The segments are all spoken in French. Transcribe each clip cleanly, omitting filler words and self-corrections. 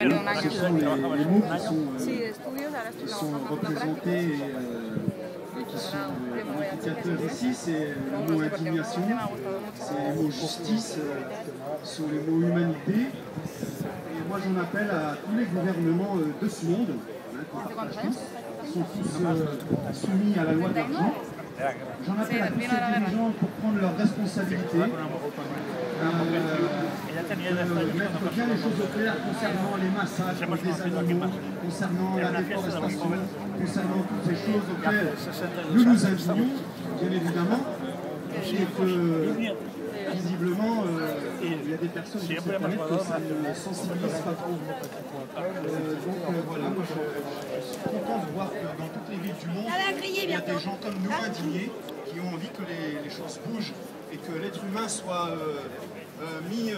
Ce sont les mots qui sont représentés et qui sont indicateurs ici. C'est le mot indignation, c'est les mots justice, ce sont les mots humanité. Et moi j'en appelle à tous les gouvernements de ce monde, qui sont tous soumis à la loi de l'argent. J'en appelle à tous ces dirigeants pour prendre leurs responsabilités, mettre bien les choses au clair concernant les massacres des animaux, concernant la déforestation, concernant toutes ces choses auxquelles nous nous indignons, bien évidemment, et que visiblement il y a des personnes sur cette planète que ça ne sensibilise pas trop. Donc voilà, moi je suis content de voir que dans toutes les villes du monde, il y a des gens comme nous indignés qui ont envie que les choses bougent et que l'être humain soit mis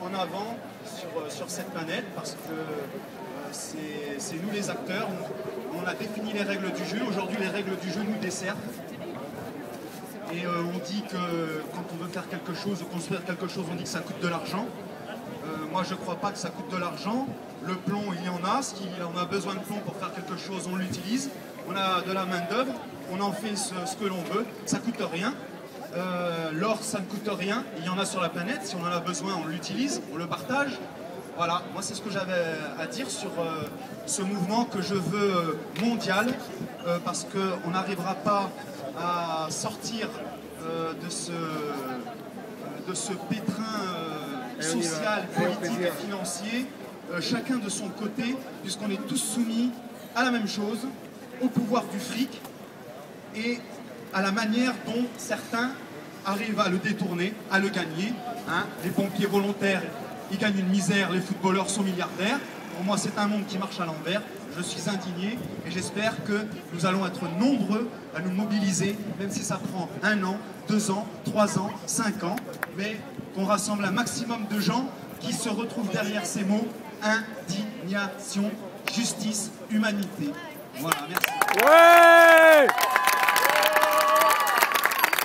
en avant sur cette planète, parce que c'est nous les acteurs. On a défini les règles du jeu. Aujourd'hui, les règles du jeu nous desservent. Et on dit que quand on veut faire quelque chose ou construire quelque chose, on dit que ça coûte de l'argent. Moi, je ne crois pas que ça coûte de l'argent. Le plomb, il y en a. S'il en a besoin de plomb pour faire quelque chose, on l'utilise. On a de la main-d'œuvre. On en fait ce que l'on veut. Ça ne coûte rien. L'or, ça ne coûte rien. Il y en a sur la planète. Si on en a besoin, on l'utilise. On le partage. Voilà. Moi, c'est ce que j'avais à dire sur ce mouvement que je veux mondial. Parce qu'on n'arrivera pas à sortir de ce pétrin social, politique et financier, chacun de son côté, puisqu'on est tous soumis à la même chose, au pouvoir du fric et à la manière dont certains arrivent à le détourner, à le gagner. Hein. Les pompiers volontaires, ils gagnent une misère, les footballeurs sont milliardaires. Pour moi, c'est un monde qui marche à l'envers. Je suis indigné et j'espère que nous allons être nombreux à nous mobiliser, même si ça prend 1 an, 2 ans, 3 ans, 5 ans, mais qu'on rassemble un maximum de gens qui se retrouvent derrière ces mots: indignation, justice, humanité. Voilà, merci. Ouais!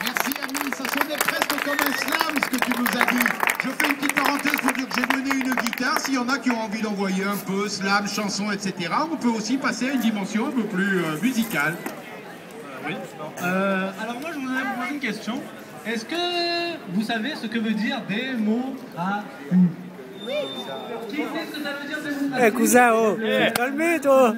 Merci Ami, ça sonnait presque comme un slam ce que tu nous as dit. Je fais une petite parenthèse pour dire que j'ai donné une guitare. S'il y en a qui ont envie d'envoyer un peu slam, chanson, etc., on peut aussi passer à une dimension un peu plus musicale. Oui. Alors moi je voudrais vous poser une question. Est-ce que vous savez ce que veut dire démocratie? Oui. Qui sait ce que ça veut dire démocratie? Cousin, oh, calmez-toi.